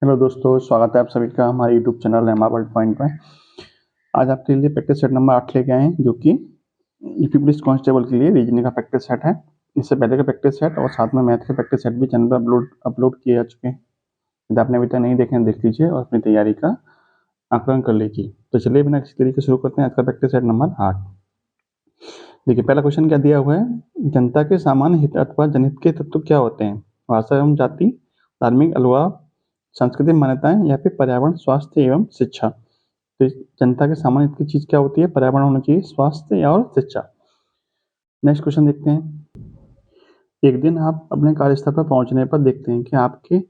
Hello दोस्तों, स्वागत है आप सभी का हमारे यूट्यूब चैनल एमा वर्ल्ड पॉइंट में। आज आपके लिए प्रैक्टिस सेट नंबर 8 लेके आए हैं, जो कि यूपी पुलिस कांस्टेबल के लिए रीजनिंग का प्रैक्टिस सेट है। इससे पहले का प्रैक्टिस सेट और साथ में मैथ के प्रैक्टिस सेट भी चैनल पर अपलोड किए जा चुके हैं। यदि आपने अभी तक नहीं देखे हैं, देख लीजिए और अपनी तैयारी का आकलन कर लीजिए। तो चलिए बिना किसी तरीके शुरू करते हैं आज का प्रैक्टिस सेट नंबर 8। देखिए, पहला क्वेश्चन क्या दिया हुआ है। जनता के सामान्य हित अथवा जनहित के तत्व क्या होते हैं? भाषा एवं जाति, धार्मिक अलगाव, सांस्कृतिक मान्यताएं या फिर पर्यावरण, स्वास्थ्य एवं शिक्षा। तो जनता के सामान्य हित की चीज क्या होती है? पर्यावरण होना चाहिए, स्वास्थ्य या और शिक्षा। नेक्स्ट क्वेश्चन देखते हैं। एक दिन आप अपने कार्यस्थल पर पहुंचने पर देखते हैं कि आपके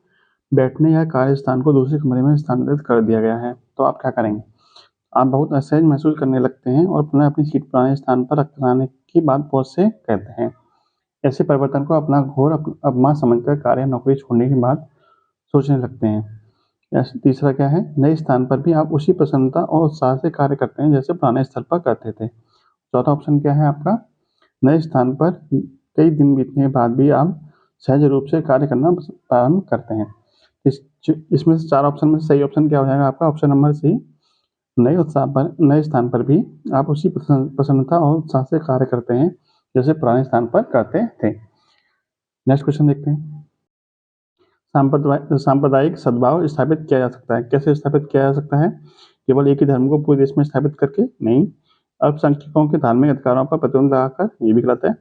बैठने या कार्यस्थान को दूसरे कमरे में स्थानांतरित कर दिया गया है, तो आप क्या करेंगे? आप बहुत असहज महसूस करने लगते हैं और पुनः अपनी सीट पुराने स्थान पर रखने की बात बॉस से कहते हैं। ऐसे परिवर्तन को अपना घोर अपमान समझकर कार्य नौकरी छोड़ने के बाद सोचने लगते हैं। तीसरा क्या है? नए स्थान पर भी आप उसी प्रसन्नता और उत्साह से कार्य करते हैं जैसे पुराने स्थल पर करते थे। चौथा ऑप्शन क्या है आपका? नए स्थान पर कई दिन बीतने के बाद भी आप सहज रूप से कार्य करना प्रारंभ करते हैं। इसमें से चार ऑप्शन में सही ऑप्शन क्या हो जाएगा आपका? Option number C. नए स्थान पर भी आप उसी प्रसन्नता और उत्साह से कार्य करते हैं जैसे पुराने स्थान पर करते थे। नेक्स्ट क्वेश्चन देखते हैं। सांप्रदायिक सद्भाव स्थापित किया जा सकता है। कैसे स्थापित किया जा सकता है? केवल एक ही धर्म को पूरे देश में स्थापित करके नहीं, अल्पसंख्यकों के धार्मिक अधिकारों पर प्रतिबंध लगाकर, ये भी गलत है।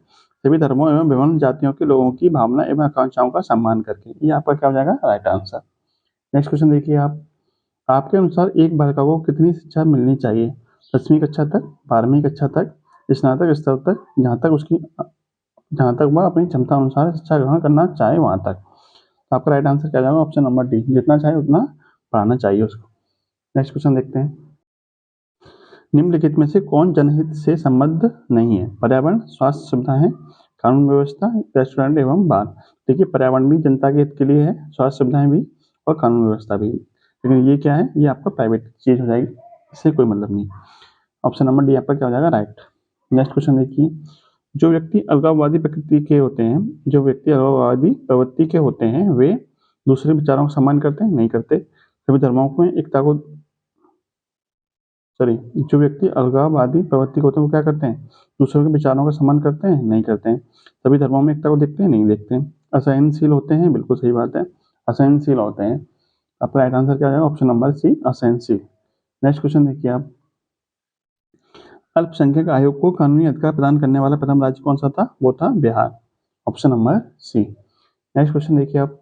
सभी धर्मों एवं विभिन्न जातियों के लोगों की भावना एवं आकांक्षाओं का सम्मान करके। ये आपका क्या हो जाएगा? Right answer. नेक्स्ट क्वेश्चन देखिए आप। आपके अनुसार एक बालिका को कितनी शिक्षा मिलनी चाहिए? 10वीं कक्षा तक, 12वीं कक्षा तक, स्नातक स्तर तक, जहाँ तक वह अपनी क्षमता अनुसार शिक्षा ग्रहण करना चाहे वहां तक। आपका राइट आंसर क्या जाएगा? ऑप्शन नंबर डी, जितना चाहे उतना पढ़ाना चाहिए उसको। नेक्स्ट क्वेश्चन देखते हैं। निम्नलिखित में से कौन जनहित से संबद्ध नहीं है? पर्यावरण, स्वास्थ्य सुविधाएं, कानून व्यवस्था, रेस्टोरेंट एवं बार। देखिए, पर्यावरण भी जनता के हित के लिए है, स्वास्थ्य सुविधाएं भी और कानून व्यवस्था भी। लेकिन ये क्या है? ये आपका प्राइवेट चीज हो जाएगी, इससे कोई मतलब नहीं। ऑप्शन नंबर डी आपका क्या हो जाएगा? राइट। नेक्स्ट क्वेश्चन देखिए। जो व्यक्ति अलगाववादी प्रवृत्ति के होते हैं वे दूसरे विचारों का सम्मान करते हैं? नहीं करते। सभी धर्मों में एकता को जो व्यक्ति अलगाववादी प्रवृत्ति के होते हैं वो क्या करते हैं? दूसरों के विचारों का सम्मान करते हैं? नहीं करते हैं। सभी धर्मों में एकता को देखते हैं? नहीं देखते हैं। असहनशील होते हैं? बिल्कुल सही बात है, असहनशील होते हैं। आपका राइट आंसर क्या हो जाएगा? ऑप्शन नंबर सी, असहनशील। नेक्स्ट क्वेश्चन देखिए आप। अल्पसंख्यक आयोग को कानूनी अधिकार प्रदान करने वाला प्रथम राज्य कौन सा था? वो था Bihar. Option number C. Next question देखिए आप।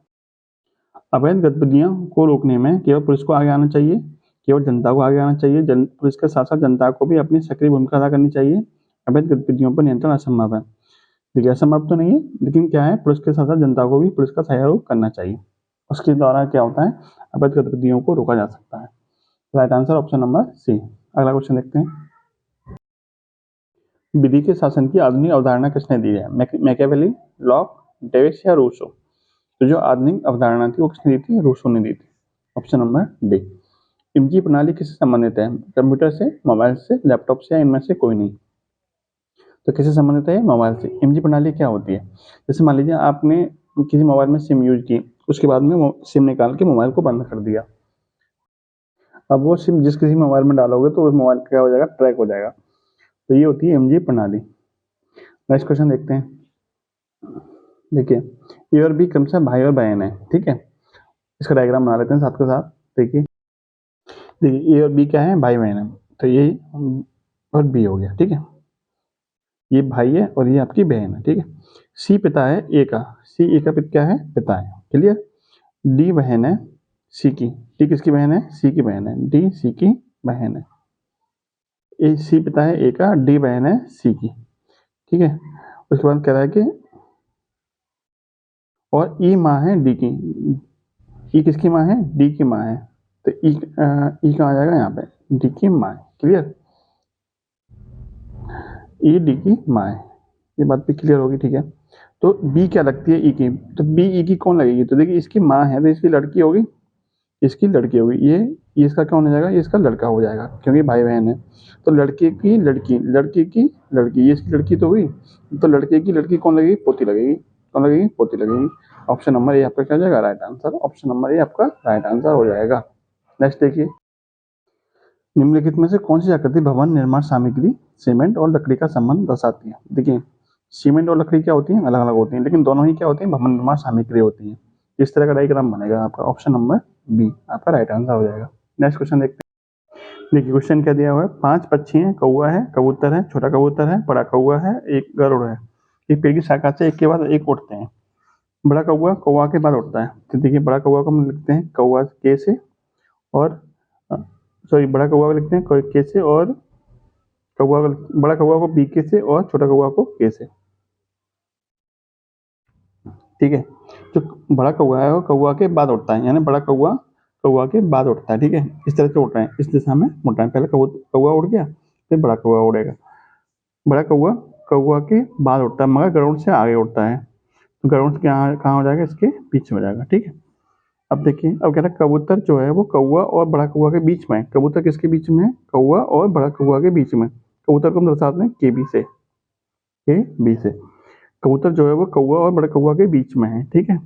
अवैध गतिविधियों को रोकने में केवल पुलिस को आगे आना चाहिए, केवल जनता को आगे आना चाहिए, पुलिस के साथ साथ जनता को भी अपनी सक्रिय भूमिका अदा करनी चाहिए। अवैध गतिविधियों पर नियंत्रण असंभव है। देखिए, असंभव तो नहीं है, लेकिन क्या है, पुलिस के साथ साथ जनता को भी पुलिस का सहयोग करना चाहिए। उसके द्वारा क्या होता है? अवैध गतिविधियों को रोका जा सकता है। Right answer option number C. अगला क्वेश्चन देखते हैं। विधि के शासन की आधुनिक अवधारणा किसने दी है? मैकियावेली, लॉक, डेविस या रूसो? तो जो आधुनिक अवधारणा थी वो किसने दी थी? रूसो ने दी थी। Option number D. इमजी प्रणाली किससे संबंधित है? कंप्यूटर से, मोबाइल से, लैपटॉप से या इनमें से कोई नहीं? तो किससे संबंधित है? मोबाइल से। इमजी प्रणाली क्या होती है? जैसे मान लीजिए आपने किसी मोबाइल में सिम यूज की, उसके बाद में सिम निकाल के मोबाइल को बंद कर दिया। अब वो सिम जिस किसी मोबाइल में डालोगे तो उस मोबाइल क्या हो जाएगा? ट्रैक हो जाएगा। तो ये होती है एमजी प्रणाली। नेक्स्ट क्वेश्चन देखते हैं। देखिए, ए और बी क्रमशः भाई और बहन है, ठीक है। इसका डायग्राम बना लेते हैं साथ के साथ। देखिए ए और बी क्या है? भाई बहन है। तो ये और बी हो गया, ठीक है। ये भाई है और ये आपकी बहन है, ठीक है। सी पिता है ए का, सी ए का क्या है? पिता है, क्लियर। डी बहन है सी की, डी किसकी बहन है? सी की बहन है, डी सी की बहन है। ए सी पिता है ए का, डी बहन है सी की, ठीक है। उसके बाद कह रहा है कि और ई माँ है डी की। ई किसकी माँ है? डी की माँ है। तो ई कहाँ आ जाएगा? यहाँ पे डी की माँ है, क्लियर। ई डी की माँ है, ये बात भी क्लियर होगी, ठीक है। तो बी क्या लगती है? ई की। तो बी ई की कौन लगेगी? तो देखिए, इसकी माँ है तो इसकी लड़की होगी, इसकी लड़की होगी। ये इसका क्या हो जाएगा? ये इसका लड़का हो जाएगा, क्योंकि भाई बहन है। तो लड़के की लड़की, लड़की की लड़की, ये इसकी लड़की तो हुई। तो लड़के की लड़की कौन लगेगी? पोती लगेगी। कौन लगेगी? पोती लगेगी। ऑप्शन नंबर ए आपका क्या हो जाएगा right answer, option number A आपका राइट आंसर हो जाएगा। नेक्स्ट देखिए, निम्नलिखित में से कौन सी आकृति भवन निर्माण सामग्री सीमेंट और लकड़ी का संबंध दर्शाती है। देखिए सीमेंट और लकड़ी क्या होती है, अलग अलग होती हैं, लेकिन दोनों ही क्या होती हैं, भवन निर्माण सामग्री होती है। इस तरह का डायग्राम बनेगा आपका, ऑप्शन नंबर बी आपका राइट आंसर हो जाएगा। नेक्स्ट क्वेश्चन देखते हैं। देखिए क्वेश्चन क्या दिया हुआ है, 5 पक्षी हैं, कौवा है, कबूतर है, छोटा कबूतर है, बड़ा कौवा है, एक गरुड़ है। एक पेड़ की शाखा से एक के बाद एक उड़ते हैं। बड़ा कौवा कौवा के बाद उड़ता है, तो देखिए बड़ा कौवा को हम लिखते हैं कौवा के से, और सॉरी बड़ा कौवा को लिखते हैं के से, और कौवा बड़ा कौवा को बी के से, और छोटा कौवा को के से। ठीक है, जो बड़ा कौवा है वो कौवा के बाद उड़ता है, यानी बड़ा कौवा कौवा के बाद उड़ता है। ठीक है, इस तरह से उड़ रहे हैं, इस दिशा में उड़ रहे हैं। पहले कौवा उड़ गया, फिर बड़ा कौवा उड़ेगा। बड़ा कौवा कौवा के बाद उड़ता है, मगर गरुड़ से आगे उड़ता है, तो गरुड़ से कहाँ हो जाएगा, इसके पीछे हो जाएगा। ठीक है, अब देखिए, अब कहता है कबूतर जो है वो कौवा और बड़ा कौवा के बीच में है। कबूतर किसके बीच में है, कौवा और बड़ा कौवा के बीच में। कबूतर को हम दर्शाते हैं के बी से, के बी से। कबूतर जो है वो कौवा और बड़े कौवा के बीच में है। ठीक है,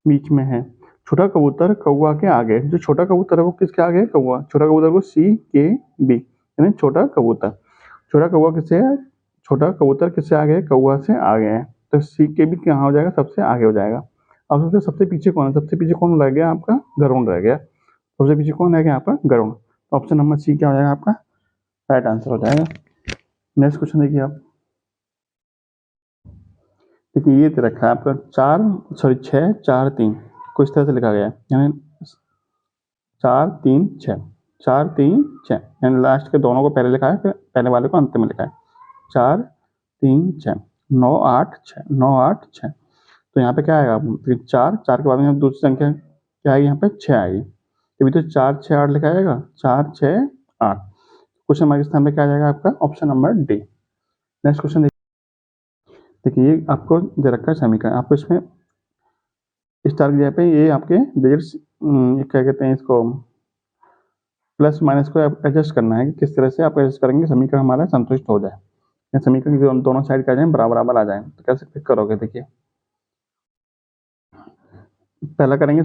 बीच में है। छोटा कबूतर कौवा के आगे, जो छोटा कबूतर है वो किसके आगे है, कौवा। छोटा कबूतर को सी के बी, यानी छोटा कबूतर। छोटा कौवा किससे है, छोटा कबूतर किससे आगे है, कौवा से आगे है, तो सी के बी कहाँ हो जाएगा, सबसे आगे हो जाएगा। अब सबसे पीछे कौन है, सबसे पीछे कौन रह गया आपका, गरुड़ रह गया। सबसे पीछे कौन रह गया आपका, गरुड़। ऑप्शन नंबर सी क्या हो जाएगा आपका राइट आंसर हो जाएगा। नेक्स्ट क्वेश्चन देखिए आप, देखिए ये दे रखा है आपका 6 4 3 को इस तरह से लिखा गया है, यानी 4 3 6 4 3 6, यानी लास्ट के दोनों को पहले लिखा है, फिर पहले वाले को अंत में लिखा है। 4 3 6 9 8 6 9 8 6, तो यहाँ पे क्या आएगा, चार चार के बाद में दूसरी संख्या क्या आएगी, यहाँ पे 6 आएगी। अभी तो 4 6 8 लिखा जाएगा, 4 6 8। क्वेश्चन मार्क स्थान पे क्या आ जाएगा आपका, option number D. Next question देखिए, ये आपको दे रखा है समीकरण, आपको इसमें स्टार की जगह पे ये आपके डिजिट्स क्या कहते हैं इसको, प्लस माइनस को एडजस्ट करना है कि किस तरह से आप एडजस्ट करेंगे समीकरण हमारा संतुष्ट हो जाए, या समीकरण की दोनों साइड का जाए बराबर आ जाए, तो कैसे फिक्स करोगे। देखिए पहला करेंगे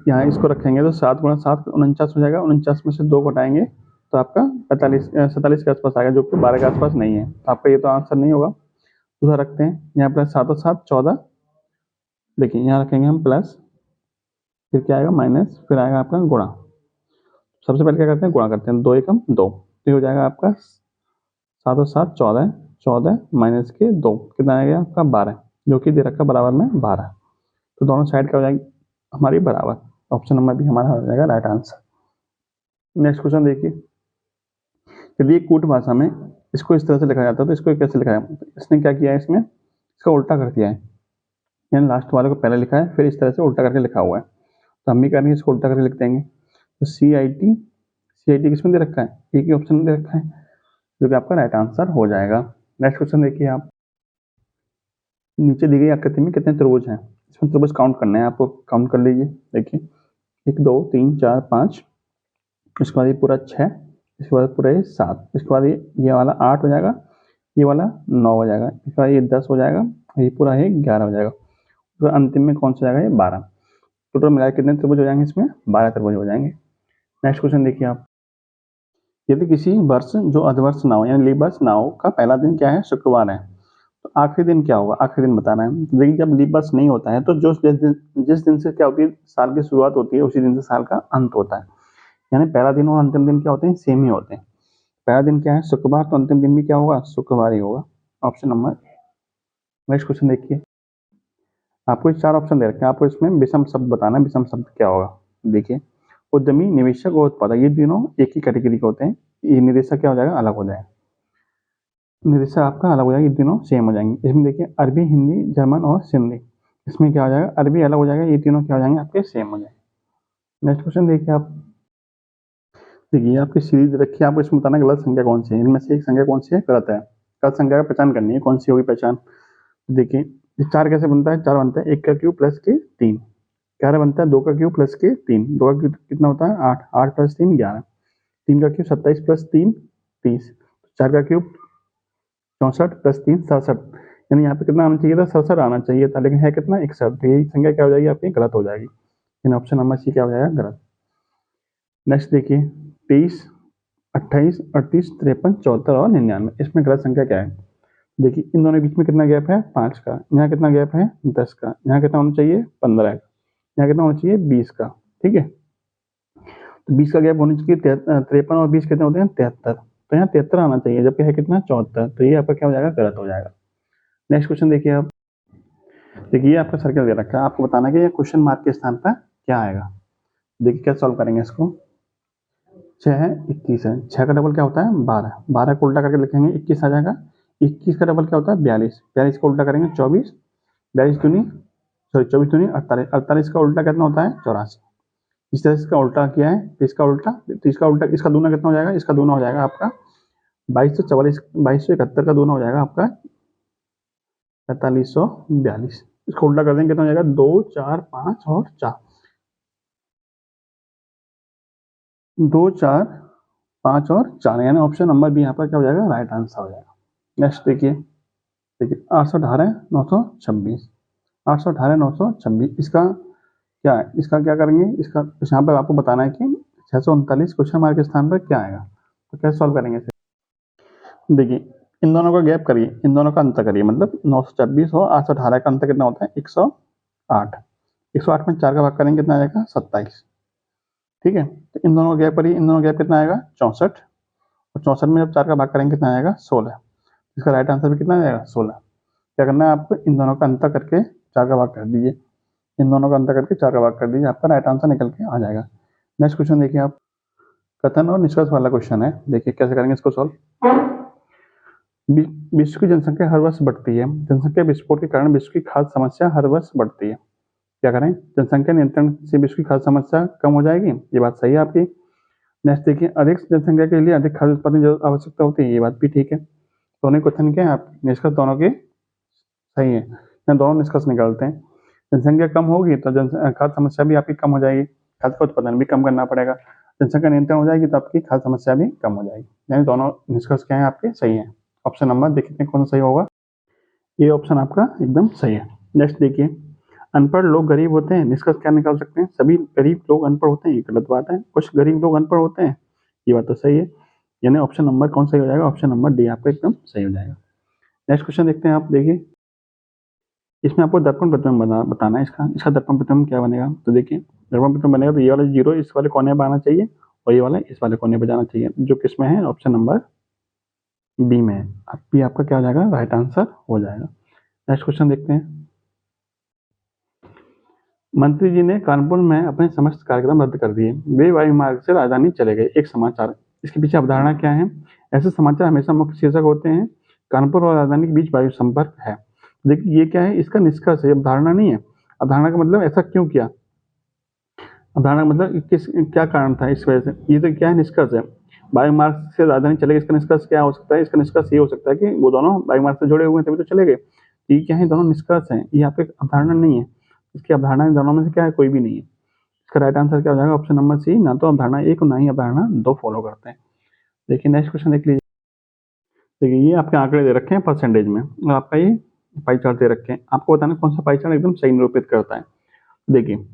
यहाँ इसको रखेंगे तो 7 गुणा 7 49 हो जाएगा, 49 में से 2 घटाएंगे तो आपका 47 के आसपास आएगा, जो कि 12 के आसपास नहीं है, तो आपका ये तो आंसर नहीं होगा। दूसरा रखते हैं यहाँ पर 7 और 7 14, देखिए यहाँ रखेंगे हम प्लस, फिर क्या आएगा माइनस, फिर आएगा आपका गुणा। सबसे पहले क्या करते हैं, गुणा करते हैं, 2 एकम 2, तो हो जाएगा आपका 7 और 7 14, 14 माइनस के 2 कितना आएगा आपका 12, जो कि दे रखा बराबर में 12, तो दोनों साइड क्या हो जाएगी हमारी बराबर। ऑप्शन नंबर भी हमारा हो जाएगा राइट आंसर। नेक्स्ट क्वेश्चन देखिए, यदि कूट भाषा में इसको इस तरह से लिखा जाता है तो इसको कैसे लिखा है, इसने क्या किया है, इसमें इसका उल्टा कर दिया है, यानी लास्ट वाले को पहले लिखा है, फिर इस तरह से उल्टा करके लिखा हुआ है, तो हम भी करेंगे इसको उल्टा करके लिख देंगे। तो सी आई टी किसमें दे रखा है, ए के ऑप्शन में दे रखा है, जो कि आपका राइट आंसर हो जाएगा। नेक्स्ट क्वेश्चन देखिए आप, नीचे दी गई आकृति में कितने त्रिभुज हैं, इसमें त्रिभुज काउंट करना है आपको, काउंट कर लीजिए। देखिए 1 2 3 4 5, इसके बाद ये पूरा 6, इसके बाद पूरा ये 7, इसके बाद ये वाला 8 हो जाएगा, ये वाला 9 हो जाएगा, इसके बाद ये 10 हो जाएगा, ये पूरा है 11 हो जाएगा, तो अंतिम में कौन सा जाएगा ये 12। टोटल मिला कितने त्रिभुज हो जाएंगे, इसमें 12 त्रिभुज हो जाएंगे। नेक्स्ट क्वेश्चन देखिए आप, यदि किसी वर्ष जो अधवर्ष ना हो यानी लीप वर्ष ना हो का पहला दिन क्या है, शुक्रवार है, तो आखिरी दिन क्या होगा, आखिरी दिन बताना है। देखिए जब लीप वर्ष नहीं होता है तो जो जिस दिन से क्या होती है साल की शुरुआत होती है, उसी दिन से साल का अंत होता है, यानी पहला दिन और अंतिम दिन क्या होते हैं, सेम ही होते हैं। पहला दिन क्या है शुक्रवार, तो अंतिम दिन भी क्या होगा, शुक्रवार ही होगा। Option number. नेक्स्ट क्वेश्चन देखिए, आपको 4 ऑप्शन दे रखे हैं, आपको इसमें विषम शब्द बताना है, विषम शब्द क्या होगा। देखिए उद्यमी, निवेशक और उत्पादक ये तीनों एक ही कैटेगरी के होते हैं, ये निदेशक क्या हो जाएगा, अलग हो जाएगा, निदेशक आपका अलग हो जाएगा, ये तीनों सेम हो जाएंगे। इसमें देखिए अरबी, हिंदी, जर्मन और सिंधी, इसमें क्या हो जाएगा, अरबी अलग हो जाएगा, ये तीनों क्या हो जाएंगे आपके सेम हो जाएंगे। नेक्स्ट क्वेश्चन देखिए आप, देखिए आपकी सीरीज रखी है, आपको इसमें बताना गलत संख्या कौन सी है, इनमें से एक संख्या कौन सी है, गलत है, गलत संख्या का पहचान करनी है, कौन सी होगी पहचान। देखिए ये 4 कैसे बनता है, 4 बनता है 1 का क्यूब प्लस के 3, 11 बनता है 2 का क्यूब प्लस के 3, 2 का क्यूब कितना होता है 8, 8 प्लस 3 11, 3 का क्यूब 27 प्लस 3 30, 4 का क्यूब 64 प्लस 3 67, यानी यहाँ पे कितना आना चाहिए था, 67 आना चाहिए था, लेकिन है कितना 61, तो यही संख्या क्या हो जाएगी आपकी, गलत हो जाएगी। यानी ऑप्शन नंबर सी क्या हो जाएगा, गलत। नेक्स्ट देखिए 23, 28, 38, 53, 74 और 99, इसमें गलत संख्या क्या है। देखिए इन दोनों के बीच में कितना गैप है, 5 का। यहाँ कितना गैप है, 10 का। यहाँ कितना होना चाहिए, 15 का। यहाँ कितना होना चाहिए, 20 का। ठीक है, तो 20 का गैप होना चाहिए। 53 और 20 कितने होते हैं, 73। तो यहाँ 73 आना चाहिए, जबकि है कितना, 74। तो ये आपका क्या हो जाएगा, गलत हो जाएगा। नेक्स्ट क्वेश्चन देखिए आप। देखिए ये आपका सर्कल दे रखा है, आपको बताना है कि ये क्वेश्चन मार्क के स्थान पर क्या आएगा। देखिए क्या सॉल्व करेंगे इसको। 6 है, 21 है। 6 का डबल क्या होता है, 12। 12 को उल्टा करके लिखेंगे 21 आ जाएगा। 21 का डबल क्या होता है, 42। 42 को उल्टा करेंगे 24। 42 दूनी, सॉरी 24 दूनी 48। 48 का उल्टा कितना होता है, 84। इस तरह से इसका उल्टा किया है, तो इसका उल्टा, तो इसका उल्टा, इसका दूना कितना हो जाएगा, इसका दूना हो जाएगा आपका 2244। 2271 का दूना हो जाएगा आपका 4542। इसको उल्टा कर देंगे कितना हो जाएगा, 2, 4, 5 और 4। 2, 4, 5 और 4, यानी ऑप्शन नंबर बी यहाँ पर क्या हो जाएगा, राइट आंसर हो जाएगा। नेक्स्ट देखिए। देखिए 818, 926। 818, 926, इसका क्या है, इसका क्या करेंगे, इसका यहाँ पर आपको बताना है कि 639 क्वेश्चन मार्क के स्थान पर क्या आएगा। तो कैसे सॉल्व करेंगे इसे। देखिए इन दोनों का गैप करिए, इन दोनों का अंतर करिए, मतलब 926 और 818 का अंतर कितना होता है, 108। 108 में 4 का भाग करेंगे कितना आ जाएगा, 27। ठीक है, तो इन दोनों का गैप करिए, इन दोनों का गैप कितना आएगा, 64। और 64 में जब 4 का भाग करेंगे कितना आएगा, 16। इसका राइट आंसर भी कितना आएगा, 16। क्या करना है आपको, इन दोनों का अंतर करके 4 का भाग कर दीजिए। इन दोनों का अंतर करके 4 का भाग कर दीजिए, आपका राइट आंसर निकल के आ जाएगा। नेक्स्ट क्वेश्चन देखिए आप। कथन और निष्कर्ष वाला क्वेश्चन है। देखिए कैसे करेंगे इसको सॉल्व। विश्व की जनसंख्या हर वर्ष बढ़ती है। जनसंख्या विस्फोट के कारण विश्व की खाद्य समस्या हर वर्ष बढ़ती है। क्या करें, जनसंख्या नियंत्रण से विश्व की खाद्य समस्या कम हो जाएगी, ये बात सही है आपकी। नेक्स्ट देखिए, अधिक जनसंख्या के लिए अधिक खाद्य उत्पादन की आवश्यकता होती है, ये बात भी ठीक है। दोनों क्वेश्चन क्या है, आप निष्कर्ष दोनों के सही है, यहाँ दोनों निष्कर्ष निकालते हैं। जनसंख्या कम होगी तो खाद्य समस्या भी आपकी कम हो जाएगी, खाद्य का उत्पादन भी कम करना पड़ेगा। जनसंख्या नियंत्रण हो जाएगी तो आपकी खाद्य समस्या भी कम हो जाएगी। यानी दोनों निष्कर्ष क्या है आपके, सही है। ऑप्शन नंबर देखिए कौन सा सही होगा, ये ऑप्शन आपका एकदम सही है। नेक्स्ट देखिए, अनपढ़ लोग गरीब होते हैं, निष्कर्ष क्या निकाल सकते हैं, सभी गरीब लोग अनपढ़ होते हैं, ये गलत बात है। कुछ गरीब लोग अनपढ़ होते हैं, ये बात तो सही है। यानी ऑप्शन नंबर कौन सही हो जाएगा, ऑप्शन नंबर डी आपका एकदम सही हो जाएगा। नेक्स्ट क्वेश्चन देखते हैं आप। देखिए इसमें आपको दर्पण प्रतिबिंब बताना है, इसका दर्पण प्रतिबिंब क्या बनेगा। तो देखिए दर्पण प्रतिबिंब बनेगा तो ये वाला 0 इस वाले कोने पर आना चाहिए और ये वाला इस वाले कोने पर जाना चाहिए, जो किसमें है, ऑप्शन नंबर बी में है। अब बी आपका क्या हो जाएगा, राइट आंसर हो जाएगा। नेक्स्ट क्वेश्चन देखते हैं। मंत्री जी ने कानपुर में अपने समस्त कार्यक्रम रद्द कर दिए, वे वायु मार्ग से राजधानी चले गए। एक समाचार, इसके पीछे अवधारणा क्या है। ऐसे समाचार हमेशा मुख्य शीर्षक होते हैं, कानपुर और राजधानी के बीच वायु संपर्क है। देखिए ये क्या है, इसका निष्कर्ष है, अवधारणा नहीं है। अवधारणा का मतलब ऐसा क्यों किया, अवधारणा का मतलब किस क्या कारण था इस वजह से, ये तो क्या है, निष्कर्ष है। वायु मार्ग से राजधानी चले गए, इसका निष्कर्ष क्या हो सकता है, इसका निष्कर्ष ये हो सकता है कि वो दोनों वायु मार्ग से जुड़े हुए हैं तभी तो चले गए। ये क्या है, दोनों निष्कर्ष हैं, ये आपकी अवधारणा नहीं है। इसकी अवधारणा इन दोनों में से क्या है, कोई भी नहीं है। इसका राइट आंसर क्या हो जाएगा, ऑप्शन नंबर सी, ना तो अवधारणा 1 और ना ही अवधारणा 2 फॉलो करते हैं। देखिए नेक्स्ट क्वेश्चन देख लीजिए। देखिए ये आपके आंकड़े दे रखे हैं परसेंटेज में और आपका ये पाई चार्ट दे रखे हैं, आपको बताना कौन सा पाई चार्ट एकदम सही निरूपित करता है। देखिए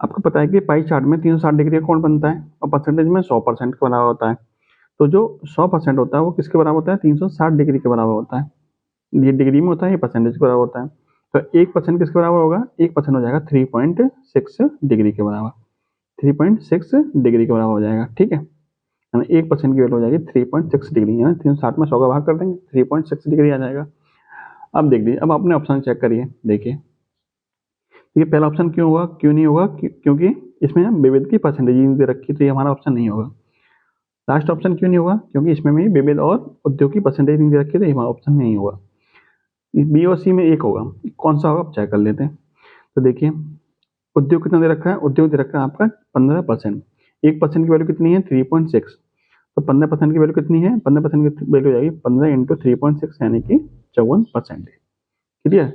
आपको पता है कि पाई चार्ट में 360 डिग्री का कोण बनता है और परसेंटेज में 100% के बराबर होता है। तो जो 100% होता है वो किसके बराबर होता है, 360 डिग्री के बराबर होता है। ये डिग्री में होता है, ये परसेंटेज के बराबर होता है। तो 1% किसके बराबर होगा, 1% हो जाएगा 3.6 डिग्री के बराबर। 3.6 डिग्री के बराबर हो जाएगा, ठीक है। यानी 1% की वैल्यू हो जाएगी 3.6 डिग्री, यानी 360 में 100 का भाग कर देंगे, 3.6 डिग्री आ जाएगा। अब देख लीजिए, अब अपने ऑप्शन चेक करिए। देखिए पहला ऑप्शन क्यों होगा, क्यों नहीं होगा, क्योंकि इसमें विविध की परसेंटेज दे रखी, तो ये हमारा ऑप्शन नहीं होगा। लास्ट ऑप्शन क्यों नहीं होगा, क्योंकि इसमें भी विविध और उद्योग की परसेंटेज दे रखी है, तो ये हमारा ऑप्शन नहीं होगा। बी और सी में एक होगा, कौन सा होगा आप चेक कर लेते हैं। तो देखिए उद्योग कितना दे रखा है, उद्योग दे रखा है आपका 15%। 1% की वैल्यू कितनी है, 3.6। तो 15% की वैल्यू कितनी है, 15% की वैल्यू हो जाएगी 15 इंटू 3.6 यानी कि 54%। क्लियर।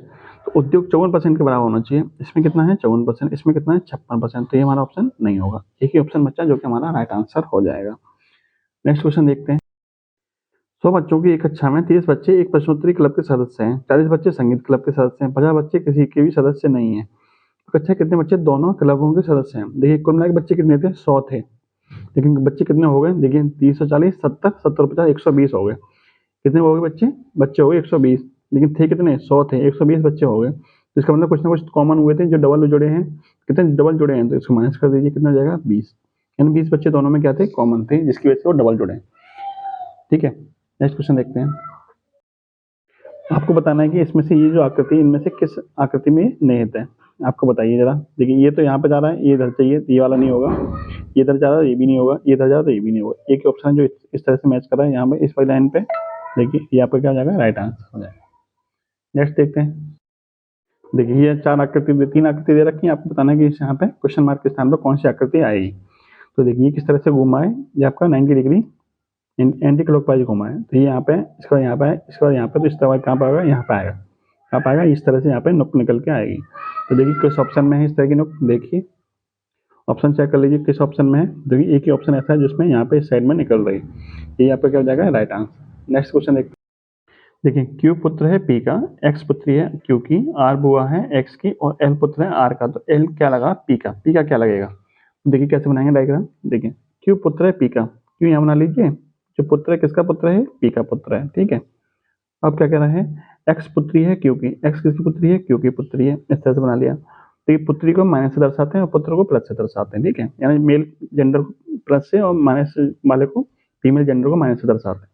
तो उद्योग 54% के बराबर होना चाहिए, इसमें कितना है 54%, इसमें कितना है 56%। तो ये हमारा ऑप्शन नहीं होगा, एक ही ऑप्शन बचा जो कि हमारा राइट आंसर हो जाएगा। नेक्स्ट क्वेश्चन देखते हैं। 100 बच्चों की एक कक्षा में 30 बच्चे एक प्रश्नोत्तरी क्लब के सदस्य हैं, 40 बच्चे संगीत क्लब के सदस्य हैं, 50 बच्चे किसी के भी सदस्य नहीं हैं। तो कक्षा कितने बच्चे दोनों क्लबों के सदस्य हैं? देखिए कुल मिला के बच्चे कितने थे? 100 थे, लेकिन बच्चे कितने हो गए? देखिए 30 और 40 70 70 50 120 हो गए। कितने हो गए बच्चे? बच्चे हो गए 120, लेकिन थे कितने? 100 थे, 120 बच्चे हो गए। तो इसका मतलब कुछ ना कुछ कॉमन हुए थे जो डबल जुड़े हैं। कितने डबल जुड़े हैं? तो इसको माइनस कर दीजिए, कितना हो जाएगा? 20। यानी 20 बच्चे दोनों में क्या थे? कॉमन थे, जिसकी वजह से वो डबल जुड़े हैं। ठीक है, नेक्स्ट क्वेश्चन देखते हैं। आपको बताना है कि इसमें से ये जो आकृति, इनमें से किस आकृति में निहित है? आपको बताइए जरा। देखिए ये तो यहाँ पे जा रहा है, ये इधर चाहिए, ये वाला नहीं होगा। ये इधर जा रहा है, ये भी नहीं होगा। ये इधर जा रहा है, तो ये भी नहीं होगा। एक ऑप्शन है जो इस तरह से मैच कर रहा है यहाँ पे, इस वाली लाइन पे। देखिए ये आपका क्या हो जाएगा? राइट आंसर हो जाएगा। नेक्स्ट देखते हैं। देखिए ये 4 आकृति, 3 आकृति दे रखी है, आपको बताना है कि इस यहाँ पे क्वेश्चन मार्क के स्थान पर कौन सी आकृति आएगी। तो देखिए किस तरह से घूमा है, ये आपका 90 डिग्री एंटी क्लॉकवाइज घुमा है। तो ये यहाँ पे है, इसका यहाँ पे है, इसका यहाँ पे, तो इस तरह कहाँ पर आएगा? यहाँ पे आएगा। कहाँ पे आएगा? इस तरह से यहाँ पे नुक निकल के आएगी। तो देखिए किस ऑप्शन में है इस तरह की नुक? देखिए ऑप्शन चेक कर लीजिए किस ऑप्शन में है। देखिए एक ही ऑप्शन ऐसा है जिसमें यहाँ पे इस साइड में निकल रही है। ये यहाँ पे क्या हो जाएगा? Right answer. नेक्स्ट क्वेश्चन देखते हैं। देखिए क्यू पुत्र है पी का, एक्स पुत्री है क्यू की, आर बुआ है एक्स की और एल पुत्र है आर का। तो एल क्या लगा? पी का। पी का क्या लगेगा? देखिए कैसे बनाएंगे डायग्राम। देखिए क्यू पुत्र है पी का, क्यू यहाँ बना लीजिए। जो पुत्र है किसका पुत्र है? पी का पुत्र है। ठीक है, अब क्या कह रहा है? एक्स पुत्री है क्यू की, एक्स किसकी पुत्री है? क्यू की पुत्री है। इस तरह से बना लिया। तो ये पुत्री को माइनस से दर्शाते हैं और पुत्र को प्लस से दर्शाते हैं। ठीक है, यानी मेल जेंडर को प्लस से और माइनस वाले को, फीमेल जेंडर को माइनस से दर्शाते हैं।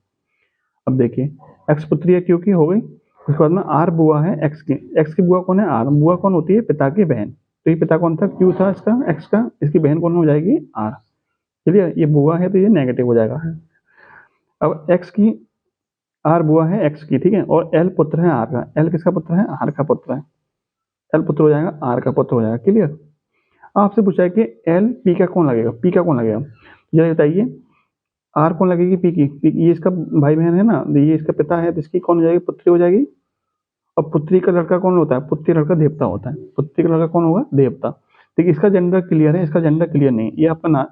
अब देखिए एक्स पुत्री है क्यू की हो गई। उसके बाद में आर बुआ है एक्स की। एक्स की बुआ कौन है? आर। बुआ कौन होती है? पिता की बहन। तो ये पिता कौन था? क्यू था इसका, एक्स का। इसकी बहन कौन हो जाएगी? आर। चलिए ये बुआ है तो ये नेगेटिव हो जाएगा। अब एक्स की, आर बुआ है एक्स की, ठीक है, और एल पुत्र है आर का। एल किसका पुत्र है? आर का पुत्र है। एल पुत्र हो जाएगा, आर का पुत्र हो जाएगा। क्लियर। आपसे पूछा है कि एल पी का कौन लगेगा? पी का कौन लगेगा? ये बताइए। आर कौन लगेगी? पी की। ये इसका भाई बहन है ना, ये इसका पिता है, तो इसकी कौन हो जाएगी? पुत्री हो जाएगी। और पुत्री का लड़का कौन होता है? पुत्री लड़का देवता होता है। पुत्री का लड़का कौन होगा? देवता। देखिए इसका जेंडर क्लियर है, इसका जेंडर क्लियर नहीं। ये आपका ना,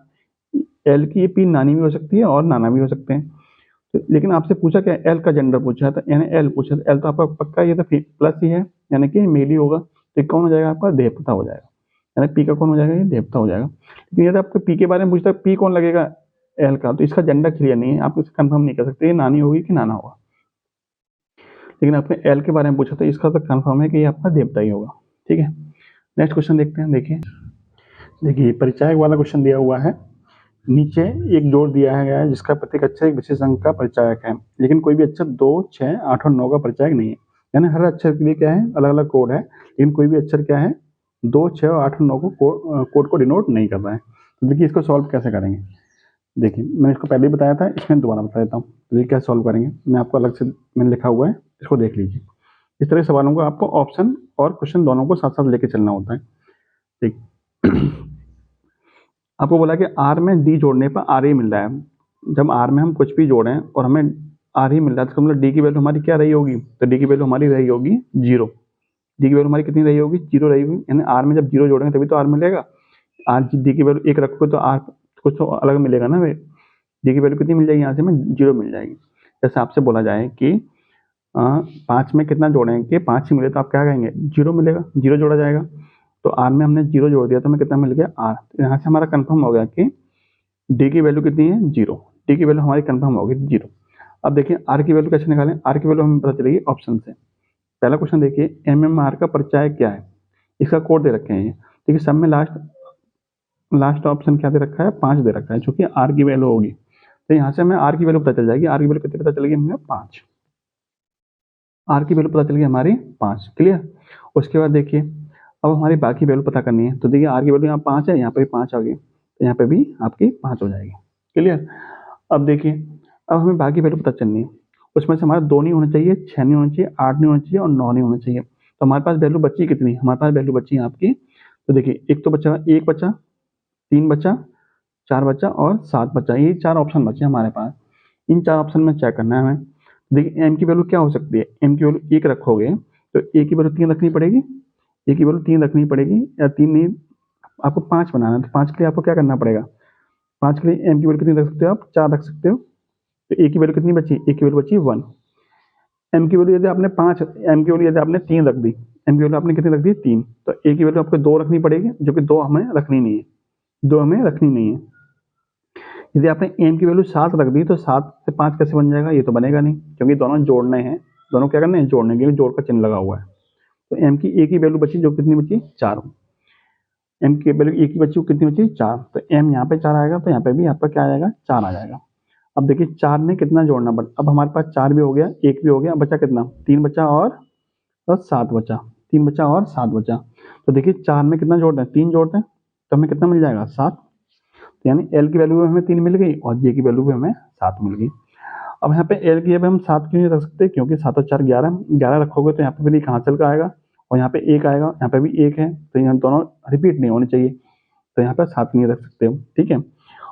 एल की ये पी नानी भी हो सकती है और नाना भी हो सकते हैं। तो लेकिन आपसे पूछा क्या? एल का जेंडर पूछा है, तो यानी एल पूछा, तो एल तो आपका पक्का ये तो प्लस ही है, यानी कि मेल ही होगा। तो कौन हो जाएगा? आपका देवता हो जाएगा। यानी पी का कौन हो जाएगा? ये देवता हो जाएगा। लेकिन यदि आपको पी के बारे में पूछता है पी कौन लगेगा एल का, तो इसका जेंडर क्लियर नहीं है, आप इसे कंफर्म नहीं कर सकते ये नानी होगी कि नाना होगा। लेकिन आपने एल के बारे में पूछा तो इसका तो कंफर्म है कि ये आपका देवता ही होगा। ठीक है, नेक्स्ट क्वेश्चन देखते हैं। देखिए देखिए परिचायक वाला क्वेश्चन दिया हुआ है। नीचे एक जोड़ दिया गया है जिसका प्रत्येक अक्षर एक विशेष अंक का परिचायक है, लेकिन कोई भी अक्षर 2, 6, 8 और 9 का परिचायक नहीं है। यानी हर अक्षर के लिए क्या है? अलग अलग कोड है, लेकिन कोई भी अक्षर क्या है? 2, 6 और 8 और 9 को कोड को डिनोट नहीं कर रहा है। तो देखिए इसको सॉल्व कैसे करेंगे। देखिए मैंने इसको पहले ही बताया था, इसमें दोबारा बता देता हूँ। तो ये क्या सॉल्व करेंगे, मैं आपको अलग से मैंने लिखा हुआ है, इसको देख लीजिए। इस तरह के सवालों को आपको ऑप्शन और क्वेश्चन दोनों को साथ साथ लेके चलना होता है। ठीक आपको बोला कि आर में डी जोड़ने पर आर ही मिल रहा है। जब आर में हम कुछ भी जोड़ें और हमें आर ही मिल रहा है तो मतलब डी की वैल्यू हमारी क्या रही होगी? तो डी की वैल्यू हमारी रही होगी 0। डी की वैल्यू हमारी कितनी रही होगी? 0 रही होगी। यानी आर में जब 0 जोड़ेंगे तभी तो आर मिलेगा। आर डी की वैल्यू 1 रखोगे तो आर कुछ तो अलग मिलेगा ना। वे डी की वैल्यू कितनी मिल जाएगी? यहाँ से हमें 0 मिल जाएगी। जैसे आपसे बोला जाए कि 5 में कितना जोड़ेंगे? 5 ही मिले तो आप क्या कहेंगे? 0 मिलेगा, 0 जोड़ा जाएगा। तो आर में हमने 0 जोड़ दिया तो हमें कितना मिल गया? आर। तो यहाँ से हमारा कंफर्म हो गया कि डी की वैल्यू कितनी है? 0। डी की वैल्यू हमारी कंफर्म होगी 0। अब देखिए आर की वैल्यू कैसे निकालें? आर की वैल्यू हमें पता चलेगी ऑप्शन से। पहला क्वेश्चन देखिए, एम एम आर का परिचय क्या है? इसका कोड दे रखे हैं ये। देखिए सब में लास्ट ऑप्शन क्या दे रखा है? 5 दे रखा है, चूंकि आर की वैल्यू होगी। तो यहाँ से हमें आर की वैल्यू पता चल जाएगी। आर की वैल्यू कितनी पता चलेगी हमें? 5। आर की वैल्यू पता चल गई हमारी 5। क्लियर। उसके बाद देखिए अब हमारी बाकी वैल्यू पता करनी है। तो देखिए आर की वैल्यू यहाँ 5 है, यहाँ पे भी 5 आ गई, तो यहाँ पे भी आपकी 5 हो जाएगी। क्लियर। अब देखिए अब हमें बाकी वैल्यू पता चलनी है। उसमें से हमारा 2 नहीं होना चाहिए, 6 नहीं होना चाहिए, 8 नहीं होना चाहिए और 9 नहीं होना चाहिए। तो हमारे पास वैल्यू बची कितनी? हमारे पास वैल्यू बची है आपकी, तो देखिए एक तो बचा, 1 बचा, 3 बचा, 4 बचा और 7 बचा। ये 4 ऑप्शन बचे हमारे पास। इन 4 ऑप्शन में चेक करना है हमें। देखिए एम की वैल्यू क्या हो सकती है? एम की वैल्यू 1 रखोगे तो ए की वैल्यू 3 रखनी पड़ेगी, ए की वैल्यू 3 रखनी पड़ेगी, या 3 नहीं, आपको 5 बनाना है। तो 5 के लिए आपको क्या करना पड़ेगा? 5 के लिए एम की वैल्यू कितनी रख सकते हो आप? 4 रख सकते हो। तो ए की वैल्यू कितनी बची, ए की वैल्यू बची 1। एम की वैल्यू यदि आपने 5, एम की वैल्यू यदि आपने 3 रख दी, एम की वैल्यू आपने कितनी रख दी 3, तो ए की वैल्यू आपको 2 रखनी पड़ेगी, जो कि 2 हमें रखनी नहीं है, 2 हमें रखनी नहीं है। यदि आपने एम की वैल्यू 7 रख दी तो 7 से 5 कैसे बन जाएगा, ये तो बनेगा नहीं, क्योंकि दोनों जोड़ने हैं, दोनों क्या करने हैं, जोड़ने के लिए जोड़ का चिन्ह लगा हुआ है। तो एम की ए की वैल्यू बची जो कितनी बची 4, एम की वैल्यू ए की बची कितनी बची 4, तो एम यहाँ पे 4 आएगा, तो यहाँ पे भी आपका क्या आ जाएगा 4 आ जाएगा। अब देखिए 4 में कितना जोड़ना पड़ा, अब हमारे पास 4 भी हो गया, 1 भी हो गया, बचा कितना 3 बचा और 7 बचा, 3 बचा और 7 बचा। तो देखिए 4 में कितना जोड़ते हैं, 3 जोड़ते हैं, तो हमें कितना मिल जाएगा 7। तो यानी एल की वैल्यू हमें 3 मिल गई और जे की वैल्यू भी हमें 7 मिल गई। अब यहाँ पे एल की जगह हम 7 क्यों नहीं रख सकते, क्योंकि 7 और 4 11, 11 रखोगे तो यहाँ पे फिर एक हासिल का आएगा और यहाँ पे 1 आएगा, यहाँ पे भी 1 है, तो यहाँ दोनों रिपीट नहीं होने चाहिए, तो यहाँ पे 7 नहीं रख सकते हो, ठीक है।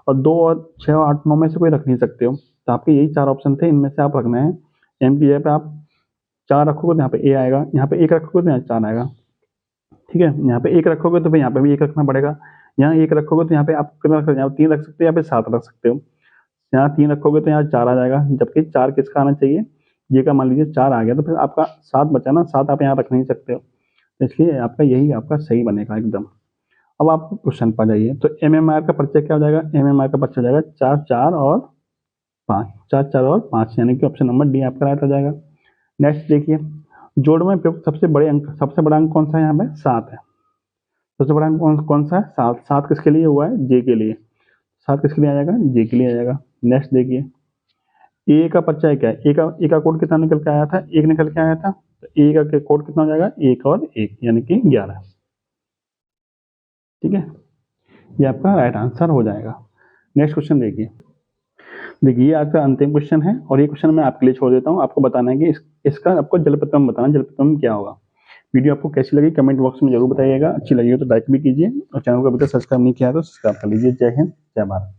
और 2 और 6 और 8 9 में से कोई रख नहीं सकते हो, तो आपके यही 4 ऑप्शन थे, इनमें से आप रखना है। एम की जगह पे आप 4 रखोगे तो यहाँ पे ए आएगा, यहाँ पे 1 रखोगे तो यहाँ 4 आएगा, ठीक है। यहाँ पे 1 रखोगे तो फिर यहाँ पे भी 1 रखना पड़ेगा, यहाँ 1 रखोगे तो यहाँ पे आप कितना रख, यहाँ 3 रख सकते हो, यहाँ पे 7 रख सकते हो। यहाँ 3 रखोगे तो यहाँ 4 आ जाएगा, जबकि 4 किसका आना चाहिए, ये का मान लीजिए 4 आ गया, तो फिर आपका 7 बचा ना, 7 आप यहाँ रख नहीं सकते हो, इसलिए आपका यही आपका सही बनेगा एकदम। अब आप क्वेश्चन पर जाइए, तो एमएमआर का परिचय क्या हो जाएगा, एमएमआर का परिचय हो जाएगा 4 4 और 5, 4 4 और 5, यानी कि ऑप्शन नंबर डी आपका राइट हो जाएगा। नेक्स्ट देखिए, जोड़ में प्रयुक्त सबसे बड़े अंक, सबसे बड़ा अंक कौन सा है, यहाँ पे 7 है। सबसे बड़ा अंक कौन सा है 7, 7 किसके लिए हुआ है, जे के लिए, 7 किसके लिए आ जाएगा, जे के लिए आ जाएगा। नेक्स्ट देखिए, ए का परिचय क्या है, ए का कोड कितना निकल के आया था, 1 निकल के आया था, तो ए का कोड कितना हो जाएगा 1 और 1, यानी कि 11, ठीक है, ये आपका राइट आंसर हो जाएगा। नेक्स्ट क्वेश्चन देखिए, देखिए ये आपका अंतिम क्वेश्चन है और ये क्वेश्चन मैं आपके लिए छोड़ देता हूँ, आपको बताना है कि इसका आपको जलप्रतम बताना, जलप्रतम क्या होगा। वीडियो आपको कैसी लगी कमेंट बॉक्स में जरूर बताइएगा, अच्छी लगी हो तो लाइक भी कीजिए और चैनल को अभी तक सब्सक्राइब नहीं किया तो सब्सक्राइब कर लीजिए। जय हिंद, जय भारत।